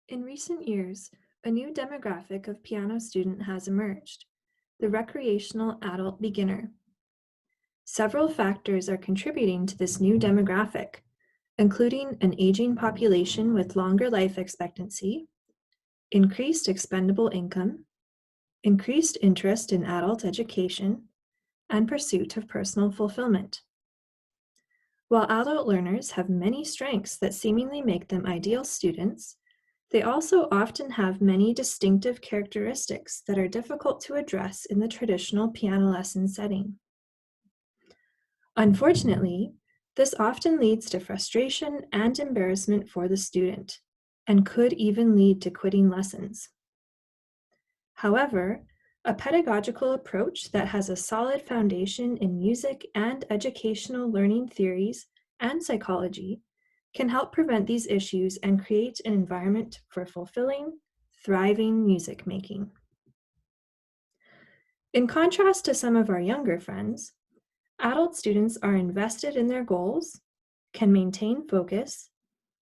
In recent years, a new demographic of piano student has emerged, the recreational adult beginner. Several factors are contributing to this new demographic, including an aging population with longer life expectancy, increased expendable income, increased interest in adult education, and pursuit of personal fulfillment. While adult learners have many strengths that seemingly make them ideal students, they also often have many distinctive characteristics that are difficult to address in the traditional piano lesson setting. Unfortunately, this often leads to frustration and embarrassment for the student, and could even lead to quitting lessons. However, a pedagogical approach that has a solid foundation in music and educational learning theories and psychology can help prevent these issues and create an environment for fulfilling, thriving music making. In contrast to some of our younger friends, adult students are invested in their goals, can maintain focus,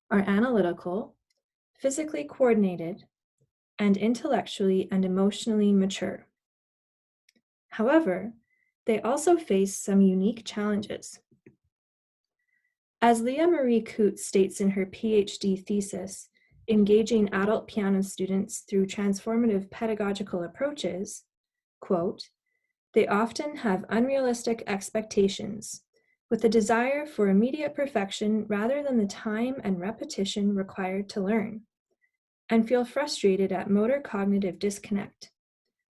are analytical, physically coordinated, and intellectually and emotionally mature. However, they also face some unique challenges. As Leah Marie Coutts states in her PhD thesis, Engaging Adult Piano Students Through Transformative Pedagogical Approaches, quote, they often have unrealistic expectations, with a desire for immediate perfection rather than the time and repetition required to learn, and feel frustrated at motor cognitive disconnect,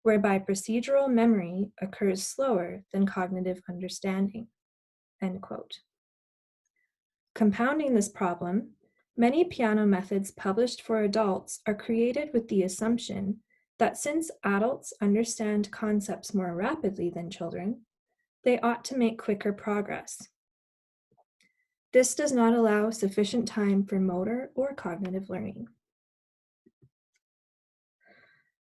whereby procedural memory occurs slower than cognitive understanding, end quote. Compounding this problem, many piano methods published for adults are created with the assumption that since adults understand concepts more rapidly than children, they ought to make quicker progress. This does not allow sufficient time for motor or cognitive learning.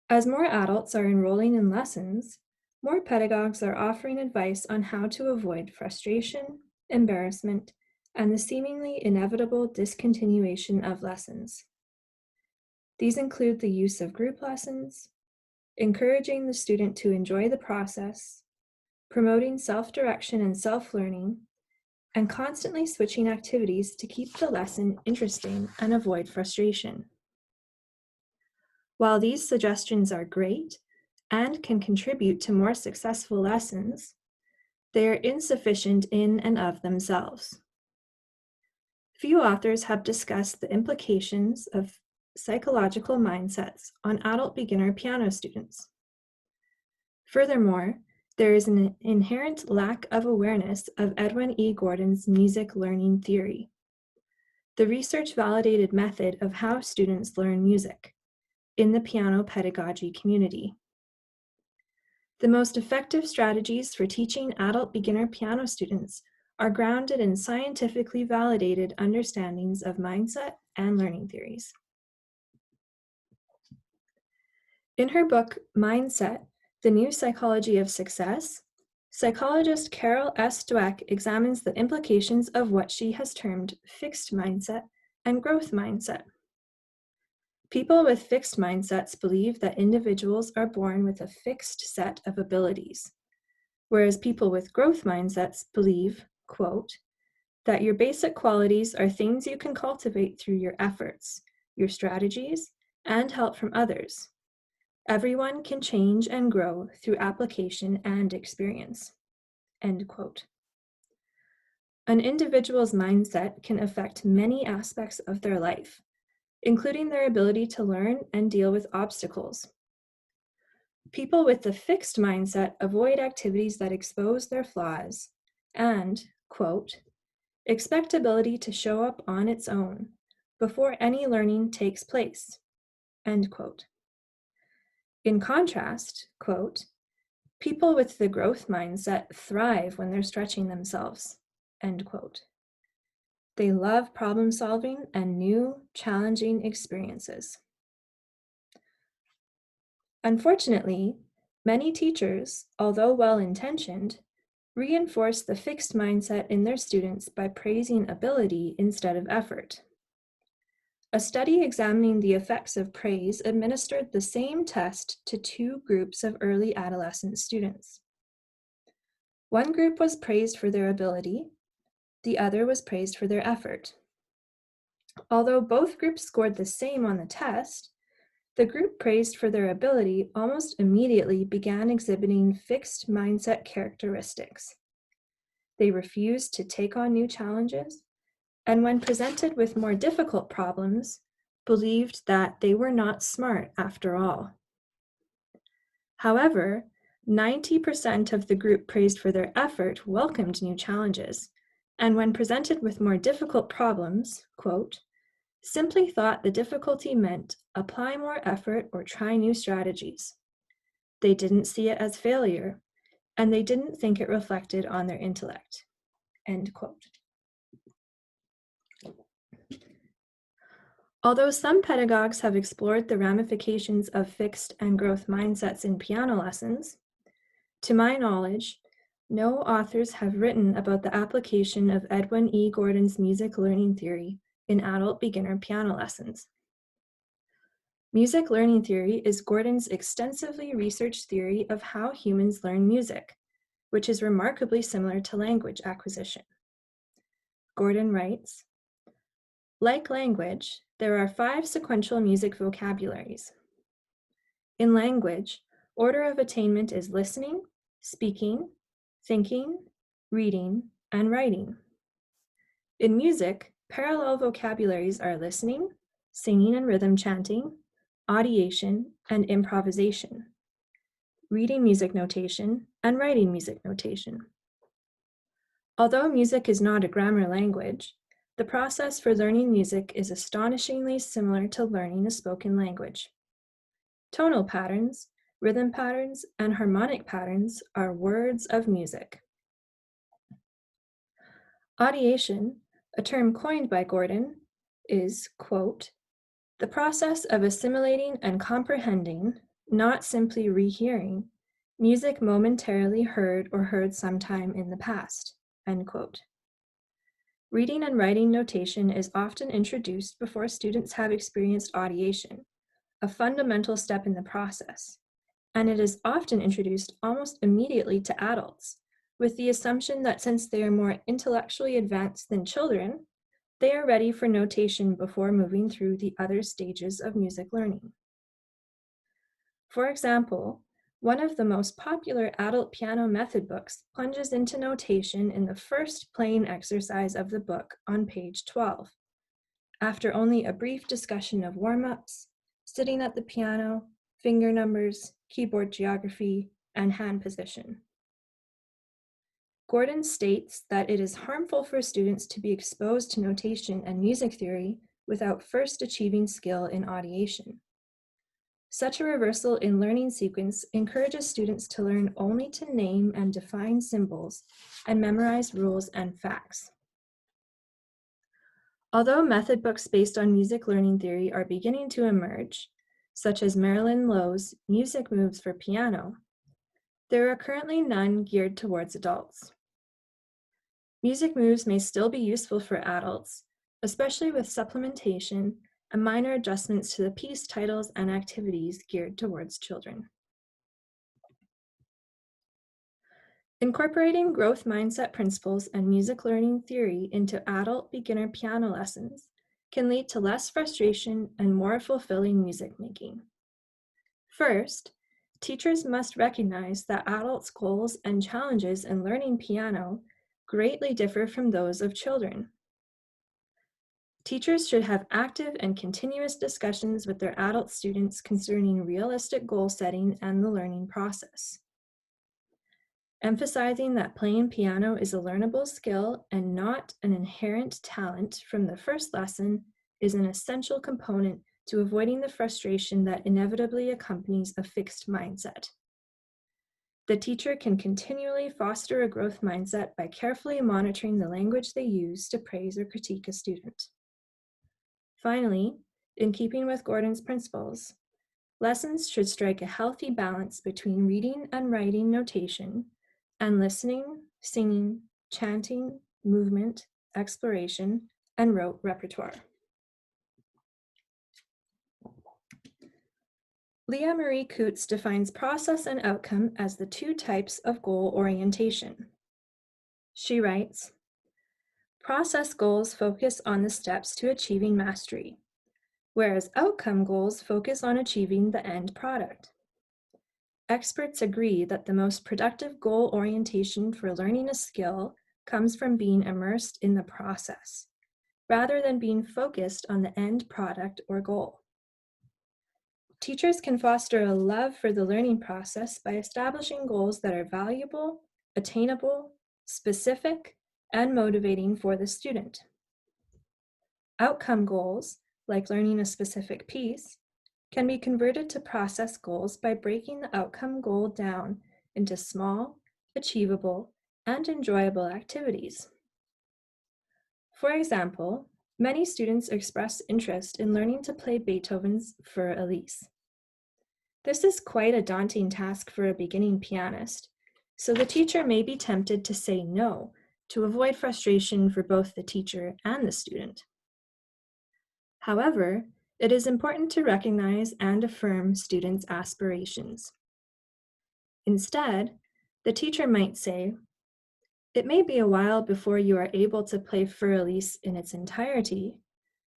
As more adults are enrolling in lessons, more pedagogues are offering advice on how to avoid frustration, embarrassment, and the seemingly inevitable discontinuation of lessons. These include the use of group lessons, encouraging the student to enjoy the process, promoting self-direction and self-learning, and constantly switching activities to keep the lesson interesting and avoid frustration. While these suggestions are great and can contribute to more successful lessons, they are insufficient in and of themselves. Few authors have discussed the implications of psychological mindsets on adult beginner piano students. Furthermore, there is an inherent lack of awareness of Edwin E. Gordon's music learning theory, the research-validated method of how students learn music in the piano pedagogy community. The most effective strategies for teaching adult beginner piano students are grounded in scientifically validated understandings of mindset and learning theories. In her book, Mindset, The New Psychology of Success, psychologist Carol S. Dweck examines the implications of what she has termed fixed mindset and growth mindset. People with fixed mindsets believe that individuals are born with a fixed set of abilities, whereas people with growth mindsets believe, quote, that your basic qualities are things you can cultivate through your efforts, your strategies, and help from others. Everyone can change and grow through application and experience, end quote. An individual's mindset can affect many aspects of their life, including their ability to learn and deal with obstacles. People with the fixed mindset avoid activities that expose their flaws and, quote, expect ability to show up on its own before any learning takes place, end quote. In contrast, quote, people with the growth mindset thrive when they're stretching themselves, end quote. They love problem solving and new, challenging experiences. Unfortunately, many teachers, although well-intentioned, reinforce the fixed mindset in their students by praising ability instead of effort. A study examining the effects of praise administered the same test to two groups of early adolescent students. One group was praised for their ability, the other was praised for their effort. Although both groups scored the same on the test, the group praised for their ability almost immediately began exhibiting fixed mindset characteristics. They refused to take on new challenges, and when presented with more difficult problems, believed that they were not smart after all. However, 90% of the group praised for their effort welcomed new challenges, and when presented with more difficult problems, quote, simply thought the difficulty meant apply more effort or try new strategies. They didn't see it as failure, and they didn't think it reflected on their intellect, end quote. Although some pedagogues have explored the ramifications of fixed and growth mindsets in piano lessons, to my knowledge, no authors have written about the application of Edwin E. Gordon's music learning theory in adult beginner piano lessons. Music learning theory is Gordon's extensively researched theory of how humans learn music, which is remarkably similar to language acquisition. Gordon writes, like language, there are 5 sequential music vocabularies. In language, order of attainment is listening, speaking, thinking, reading, and writing. In music, parallel vocabularies are listening, singing and rhythm chanting, audiation, and improvisation, reading music notation, and writing music notation. Although music is not a grammar language, the process for learning music is astonishingly similar to learning a spoken language. Tonal patterns, rhythm patterns, and harmonic patterns are words of music. Audiation, a term coined by Gordon, is, quote, the process of assimilating and comprehending, not simply rehearing, music momentarily heard or heard sometime in the past, end quote. Reading and writing notation is often introduced before students have experienced audiation, a fundamental step in the process, and it is often introduced almost immediately to adults, with the assumption that since they are more intellectually advanced than children, they are ready for notation before moving through the other stages of music learning. For example, one of the most popular adult piano method books plunges into notation in the first playing exercise of the book on page 12, after only a brief discussion of warm-ups, sitting at the piano, finger numbers, keyboard geography, and hand position. Gordon states that it is harmful for students to be exposed to notation and music theory without first achieving skill in audiation. Such a reversal in learning sequence encourages students to learn only to name and define symbols and memorize rules and facts. Although method books based on music learning theory are beginning to emerge, such as Marilyn Lowe's Music Moves for Piano, there are currently none geared towards adults. Music moves may still be useful for adults, especially with supplementation and minor adjustments to the piece titles and activities geared towards children. Incorporating growth mindset principles and music learning theory into adult beginner piano lessons can lead to less frustration and more fulfilling music making. First, teachers must recognize that adults' goals and challenges in learning piano greatly differ from those of children. Teachers should have active and continuous discussions with their adult students concerning realistic goal setting and the learning process. Emphasizing that playing piano is a learnable skill and not an inherent talent from the first lesson is an essential component to avoiding the frustration that inevitably accompanies a fixed mindset. The teacher can continually foster a growth mindset by carefully monitoring the language they use to praise or critique a student. Finally, in keeping with Gordon's principles, lessons should strike a healthy balance between reading and writing notation and listening, singing, chanting, movement, exploration, and rote repertoire. Leah Marie Coutts defines process and outcome as the two types of goal orientation. She writes, process goals focus on the steps to achieving mastery, whereas outcome goals focus on achieving the end product. Experts agree that the most productive goal orientation for learning a skill comes from being immersed in the process, rather than being focused on the end product or goal. Teachers can foster a love for the learning process by establishing goals that are valuable, attainable, specific, and motivating for the student. Outcome goals, like learning a specific piece, can be converted to process goals by breaking the outcome goal down into small, achievable, and enjoyable activities. For example, many students express interest in learning to play Beethoven's Für Elise. This is quite a daunting task for a beginning pianist, so the teacher may be tempted to say no to avoid frustration for both the teacher and the student. However, it is important to recognize and affirm students' aspirations. Instead, the teacher might say, "It may be a while before you are able to play Für Elise in its entirety,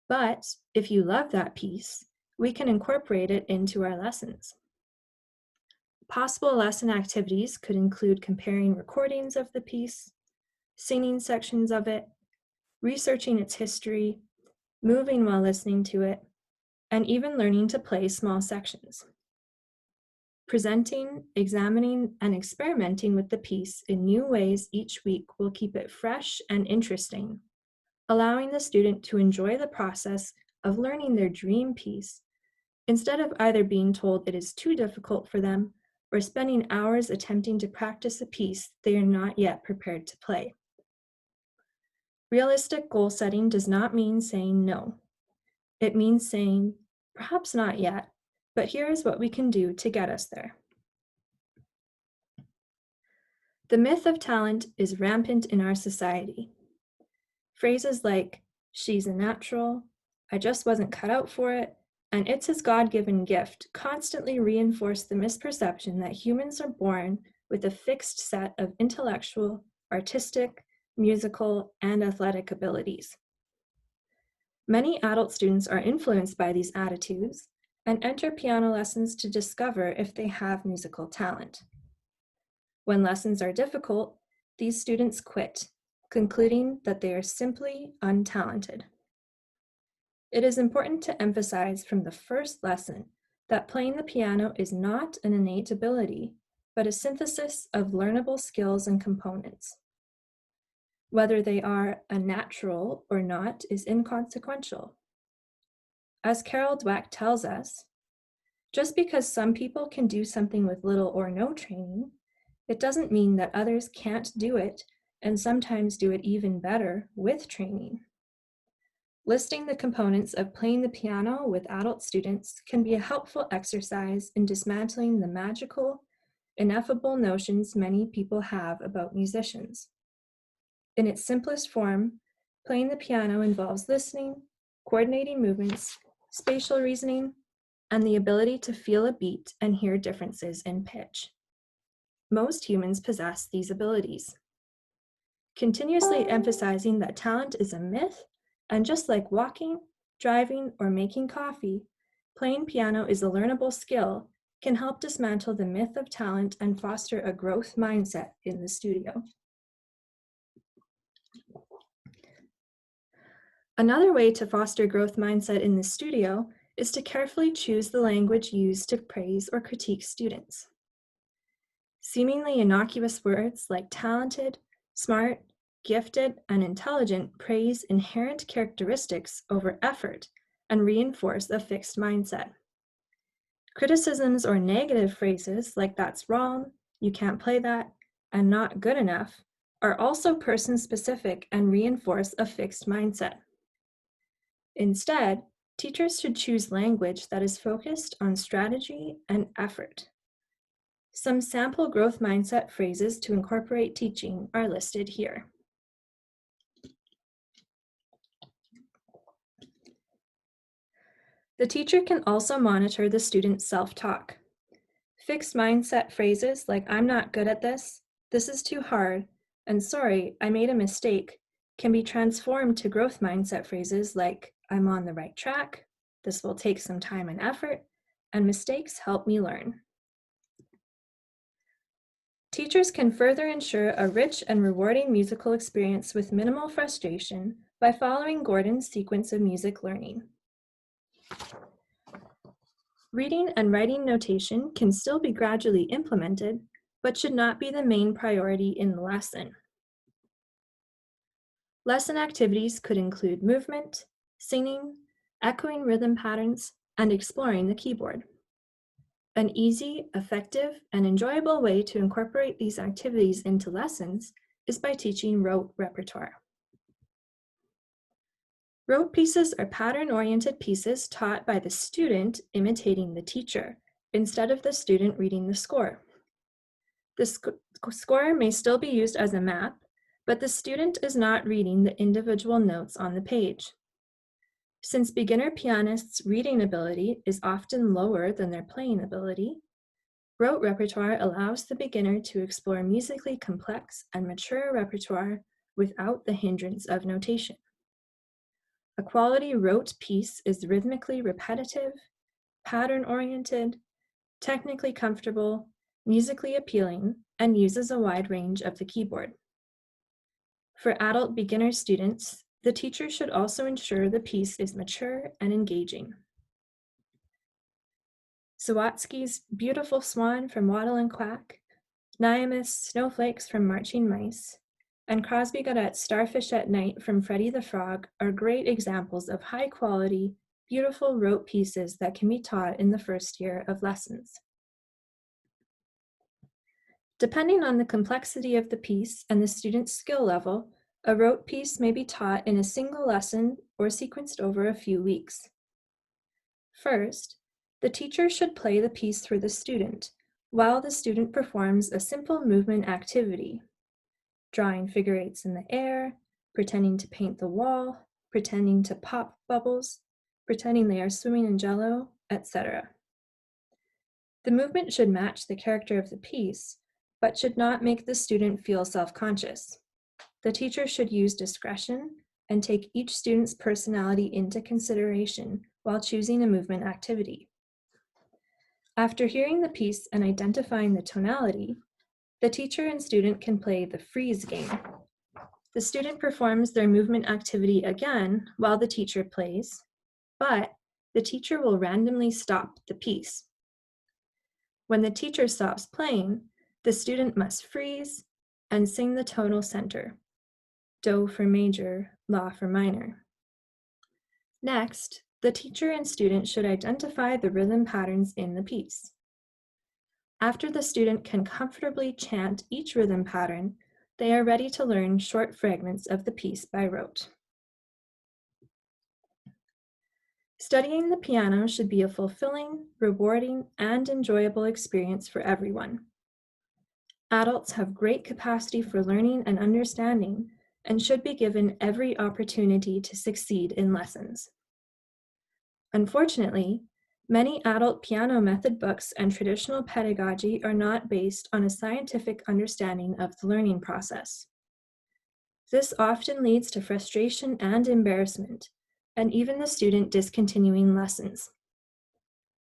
but if you love that piece, we can incorporate it into our lessons." Possible lesson activities could include comparing recordings of the piece, singing sections of it, researching its history, moving while listening to it, and even learning to play small sections. Presenting, examining, and experimenting with the piece in new ways each week will keep it fresh and interesting, allowing the student to enjoy the process of learning their dream piece instead of either being told it is too difficult for them or spending hours attempting to practice a piece they are not yet prepared to play. Realistic goal setting does not mean saying no. It means saying, perhaps not yet, but here is what we can do to get us there. The myth of talent is rampant in our society. Phrases like, "she's a natural," "I just wasn't cut out for it," and "it's his God-given gift" constantly reinforce the misperception that humans are born with a fixed set of intellectual, artistic, musical, and athletic abilities. Many adult students are influenced by these attitudes and enter piano lessons to discover if they have musical talent. When lessons are difficult, these students quit, concluding that they are simply untalented. It is important to emphasize from the first lesson that playing the piano is not an innate ability, but a synthesis of learnable skills and components. Whether they are a natural or not is inconsequential. As Carol Dweck tells us, just because some people can do something with little or no training, it doesn't mean that others can't do it and sometimes do it even better with training. Listing the components of playing the piano with adult students can be a helpful exercise in dismantling the magical, ineffable notions many people have about musicians. In its simplest form, playing the piano involves listening, coordinating movements, spatial reasoning, and the ability to feel a beat and hear differences in pitch. Most humans possess these abilities. Continuously emphasizing that talent is a myth, and just like walking, driving, or making coffee, playing piano is a learnable skill, can help dismantle the myth of talent and foster a growth mindset in the studio. Another way to foster growth mindset in the studio is to carefully choose the language used to praise or critique students. Seemingly innocuous words like talented, smart, gifted, and intelligent praise inherent characteristics over effort and reinforce a fixed mindset. Criticisms or negative phrases like "that's wrong," "you can't play that," and "not good enough" are also person-specific and reinforce a fixed mindset. Instead, teachers should choose language that is focused on strategy and effort. Some sample growth mindset phrases to incorporate teaching are listed here. The teacher can also monitor the student's self-talk. Fixed mindset phrases like "I'm not good at this is too hard," and "sorry, I made a mistake" can be transformed to growth mindset phrases like "I'm on the right track," "this will take some time and effort," and "mistakes help me learn." Teachers can further ensure a rich and rewarding musical experience with minimal frustration by following Gordon's sequence of music learning. Reading and writing notation can still be gradually implemented, but should not be the main priority in the lesson. Lesson activities could include movement, singing, echoing rhythm patterns, and exploring the keyboard. An easy, effective, and enjoyable way to incorporate these activities into lessons is by teaching rote repertoire. Rote pieces are pattern-oriented pieces taught by the student imitating the teacher, instead of the student reading the score. The score may still be used as a map, but the student is not reading the individual notes on the page. Since beginner pianists' reading ability is often lower than their playing ability, rote repertoire allows the beginner to explore musically complex and mature repertoire without the hindrance of notation. A quality rote piece is rhythmically repetitive, pattern-oriented, technically comfortable, musically appealing, and uses a wide range of the keyboard. For adult beginner students, the teacher should also ensure the piece is mature and engaging. Sawatsky's Beautiful Swan from Waddle and Quack, Nyamis' Snowflakes from Marching Mice, and Crosby-Gaudet's Starfish at Night from Freddie the Frog are great examples of high-quality, beautiful rote pieces that can be taught in the first year of lessons. Depending on the complexity of the piece and the student's skill level, a rote piece may be taught in a single lesson or sequenced over a few weeks. First, the teacher should play the piece for the student while the student performs a simple movement activity, drawing figure eights in the air, pretending to paint the wall, pretending to pop bubbles, pretending they are swimming in jello, etc. The movement should match the character of the piece, but should not make the student feel self-conscious. The teacher should use discretion and take each student's personality into consideration while choosing a movement activity. After hearing the piece and identifying the tonality, the teacher and student can play the freeze game. The student performs their movement activity again while the teacher plays, but the teacher will randomly stop the piece. When the teacher stops playing, the student must freeze and sing the tonal center, Do for major, La for minor. Next, the teacher and student should identify the rhythm patterns in the piece. After the student can comfortably chant each rhythm pattern, they are ready to learn short fragments of the piece by rote. Studying the piano should be a fulfilling, rewarding, and enjoyable experience for everyone. Adults have great capacity for learning and understanding and should be given every opportunity to succeed in lessons. Unfortunately, many adult piano method books and traditional pedagogy are not based on a scientific understanding of the learning process. This often leads to frustration and embarrassment, and even the student discontinuing lessons.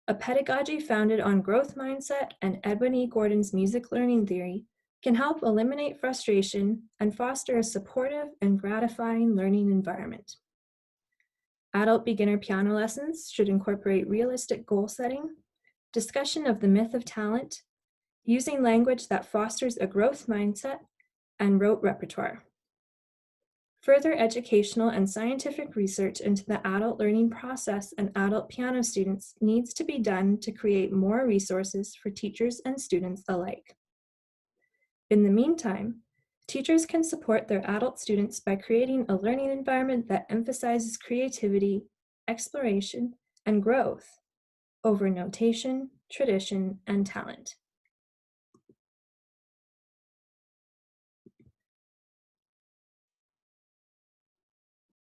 A pedagogy founded on growth mindset and Edwin E. Gordon's music learning theory can help eliminate frustration and foster a supportive and gratifying learning environment. Adult beginner piano lessons should incorporate realistic goal setting, discussion of the myth of talent, using language that fosters a growth mindset, and rote repertoire. Further educational and scientific research into the adult learning process and adult piano students needs to be done to create more resources for teachers and students alike. In the meantime, teachers can support their adult students by creating a learning environment that emphasizes creativity, exploration, and growth over notation, tradition, and talent.